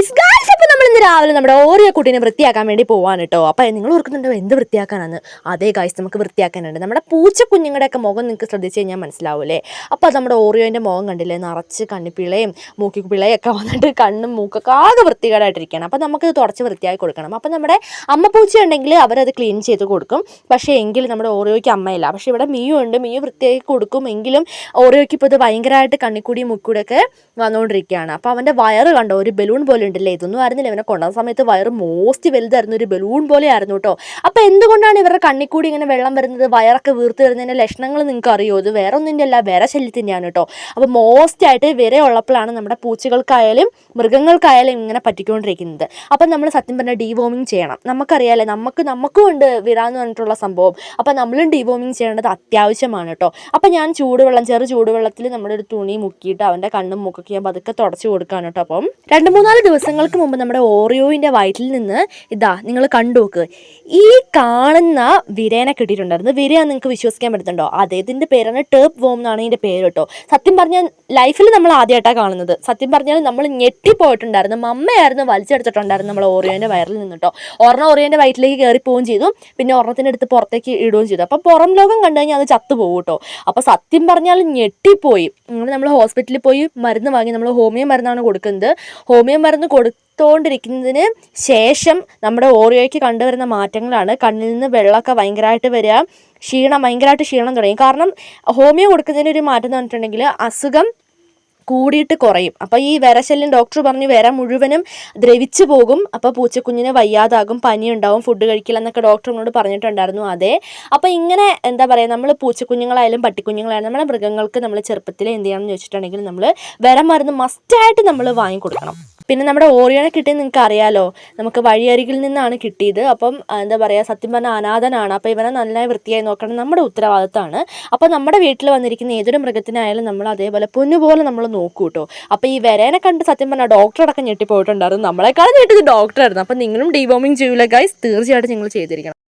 Guys അപ്പോൾ നമ്മൾ ഇന്ന് രാവിലെ നമ്മുടെ ഓരോ കുട്ടീനെ വൃത്തിയാക്കാൻ വേണ്ടി പോവാണ് കേട്ടോ. അപ്പോൾ നിങ്ങൾ ഓർക്കുന്നുണ്ടോ എന്ത് വൃത്തിയാക്കാനാണ്? അതേ ഗൈസ്, നമുക്ക് വൃത്തിയാക്കാനുണ്ട്. നമ്മുടെ പൂച്ച കുഞ്ഞുങ്ങളുടെയൊക്കെ മുഖം നിങ്ങൾക്ക് ശ്രദ്ധിച്ച് കഴിഞ്ഞാൽ മനസ്സിലാവൂലേ. അപ്പോൾ അത് നമ്മുടെ ഓറിയോൻ്റെ മുഖം കണ്ടില്ലേ, നിറച്ച് കണ്ണിപ്പിളയും മൂക്കിപ്പിളയും ഒക്കെ വന്നിട്ട് കണ്ണും മൂക്കൊക്കെ ആകെ വൃത്തികേടായിട്ടിരിക്കുകയാണ്. അപ്പോൾ നമുക്കിത് തുടച്ച് വൃത്തിയാക്കി കൊടുക്കണം. അപ്പോൾ നമ്മുടെ അമ്മ പൂച്ച ഉണ്ടെങ്കിൽ അവരത് ക്ലീൻ ചെയ്ത് കൊടുക്കും. പക്ഷേ എങ്കിൽ നമ്മുടെ ഓറിയോയ്ക്ക് അമ്മയില്ല. പക്ഷേ ഇവിടെ മിയു ഉണ്ട്, മിയു വൃത്തിയാക്കി കൊടുക്കും. എങ്കിലും ഓറിയോയ്ക്ക് ഇപ്പോൾ ഇത് ഭയങ്കരമായിട്ട് കണ്ണിക്കൂടി മുക്കൂടെയൊക്കെ വന്നുകൊണ്ടിരിക്കുകയാണ്. അപ്പോൾ അവൻ്റെ വയറ് കണ്ടോ, ഒരു ബലൂൺ പോലെ ഉണ്ടല്ലേ. ഇതൊന്നും ആയിരുന്നില്ല, ഇവനെ കൊണ്ടുവന്ന സമയത്ത് വയറ് മോസ്റ്റ് വലുതായിരുന്നു, ഒരു ബലൂൺ പോലെ ആയിരുന്നു കേട്ടോ. അപ്പോൾ എന്തുകൊണ്ടാണ് ഇവരുടെ കണ്ണിക്കൂടി ഇങ്ങനെ വെള്ളം വരുന്നത്, വയറൊക്കെ വീർത്ത് വരുന്നതിൻ്റെ ലക്ഷണങ്ങൾ നിങ്ങൾക്ക് അറിയോ? ഇത് വേറെ ഒന്നിൻ്റെ അല്ല, വേറെ ശല്യത്തിൻ്റെയാണ് കേട്ടോ. അപ്പോൾ മോസ്റ്റ് ആയിട്ട് വിര ഉള്ളപ്പോഴാണ് നമ്മുടെ പൂച്ചകൾക്കായാലും മൃഗങ്ങൾക്കായാലും ഇങ്ങനെ പറ്റിക്കൊണ്ടിരിക്കുന്നത്. അപ്പം നമ്മൾ സത്യം പറഞ്ഞാൽ ഡീവോമിങ് ചെയ്യണം. നമുക്കറിയാമല്ലേ, നമുക്കും ഉണ്ട് വിര എന്ന് പറഞ്ഞിട്ടുള്ള സംഭവം. അപ്പോൾ നമ്മളും ഡീവോമിങ് ചെയ്യേണ്ടത് അത്യാവശ്യമാണ് കേട്ടോ. അപ്പോൾ ഞാൻ ചെറു ചൂടുവെള്ളത്തിൽ നമ്മുടെ ഒരു തുണി മുക്കിയിട്ട് അവൻ്റെ കണ്ണും മൂക്കൊക്കെ ഞാൻ പതുക്കെ തുടച്ച് കൊടുക്കുകയാണ് കേട്ടോ. അപ്പം 2-3 ദിവസങ്ങൾക്ക് മുമ്പ് നമ്മുടെ ഓറിയോവിൻ്റെ വയറ്റിൽ നിന്ന് ഇതാ നിങ്ങൾ കണ്ടു നോക്ക്, ഈ കാണുന്ന വിരേനെ കിട്ടിയിട്ടുണ്ടായിരുന്നു. വിരയാന്ന് നിങ്ങൾക്ക് വിശ്വസിക്കാൻ പറ്റുന്നുണ്ടോ? അദ്ദേഹത്തിൻ്റെ പേരാണ് ടേപ്പ് വോം എന്നാണ് ഇതിൻ്റെ പേര് കേട്ടോ. സത്യം പറഞ്ഞാൽ ലൈഫിൽ നമ്മൾ ആദ്യമായിട്ടാണ് കാണുന്നത്. സത്യം പറഞ്ഞാൽ നമ്മൾ ഞെട്ടിപ്പോയിട്ടുണ്ടായിരുന്നു. മമ്മയായിരുന്നു വലിച്ചെടുത്തിട്ടുണ്ടായിരുന്നു നമ്മൾ ഓറിയോൻ്റെ വയറിൽ നിന്നിട്ടോ. ഒരെണ്ണം ഓറിയോൻ്റെ വയറ്റിലേക്ക് കയറി പോവുകയും ചെയ്തു, പിന്നെ ഒരെണ്ണത്തിൻ്റെ അടുത്ത് പുറത്തേക്ക് ഇടുകയും ചെയ്തു. അപ്പോൾ പുറം ലോകം കണ്ടു കഴിഞ്ഞാൽ അത് ചത്തുപോകും കേട്ടോ. അപ്പോൾ സത്യം പറഞ്ഞാൽ ഞെട്ടിപ്പോയി. അങ്ങനെ നമ്മൾ ഹോസ്പിറ്റലിൽ പോയി മരുന്ന് വാങ്ങി. നമ്മൾ ഹോമിയോ മരുന്നാണ് കൊടുക്കുന്നത്. ഹോമിയോ മരുന്ന് കൊടുത്തുകൊണ്ടിരിക്കുന്നതിന് ശേഷം നമ്മുടെ ഓറിയോയ്ക്ക് കണ്ടുവരുന്ന മാറ്റങ്ങളാണ് കണ്ണിൽ നിന്ന് വെള്ളമൊക്കെ ഭയങ്കരമായിട്ട് വരിക, ഭയങ്കരമായിട്ട് ക്ഷീണം തുടങ്ങി. കാരണം ഹോമിയോ കൊടുക്കുന്നതിന് ഒരു മാറ്റം എന്ന് പറഞ്ഞിട്ടുണ്ടെങ്കിൽ അസുഖം കൂടിയിട്ട് കുറയും. അപ്പോൾ ഈ വിരശല്യം ഡോക്ടർ പറഞ്ഞു വിര മുഴുവനും ദ്രവിച്ചു പോകും. അപ്പോൾ പൂച്ചക്കുഞ്ഞിന് വയ്യാതാകും, പനി ഉണ്ടാവും, ഫുഡ് കഴിക്കില്ല എന്നൊക്കെ ഡോക്ടറിനോട് പറഞ്ഞിട്ടുണ്ടായിരുന്നു. അതെ, അപ്പോൾ ഇങ്ങനെ എന്താ പറയുക, നമ്മൾ പൂച്ചക്കുഞ്ഞുങ്ങളായാലും പട്ടിക്കുഞ്ഞുങ്ങളായാലും നമ്മുടെ മൃഗങ്ങൾക്ക് നമ്മൾ ചെറുപ്പത്തിൽ എന്ത് ചെയ്യണമെന്ന് ചോദിച്ചിട്ടുണ്ടെങ്കിൽ നമ്മൾ വിര മരുന്ന് മസ്റ്റായിട്ട് നമ്മൾ വാങ്ങിക്കൊടുക്കണം. പിന്നെ നമ്മുടെ ഓറിയോനെ കിട്ടിയത് നിങ്ങൾക്ക് അറിയാലോ, നമുക്ക് വഴിയരികിൽ നിന്നാണ് കിട്ടിയത്. അപ്പം എന്താ പറയുക, സത്യം പറഞ്ഞാൽ അനാഥനാണ്. അപ്പോൾ ഇവനെ നന്നായി വൃത്തിയായി നോക്കണം, നമ്മുടെ ഉത്തരവാദിത്തമാണ്. അപ്പോൾ നമ്മുടെ വീട്ടിൽ വന്നിരിക്കുന്ന ഏതൊരു മൃഗത്തിനായാലും നമ്മൾ അതേപോലെ പൊന്നുപോലെ നമ്മൾ നോക്കൂ കേട്ടോ. അപ്പോൾ ഈ വരേനെ കണ്ട് സത്യം പറഞ്ഞാൽ ഡോക്ടറടക്കം ഞെട്ടിപ്പോയിട്ടുണ്ടായിരുന്നു. നമ്മളെക്കാളും ഞെട്ടിയത് ഡോക്ടറായിരുന്നു. അപ്പോൾ നിങ്ങളും ഡീവോമിങ് ചെയ്യൂല ഗൈസ്, തീർച്ചയായിട്ടും നിങ്ങൾ ചെയ്തിരിക്കണം.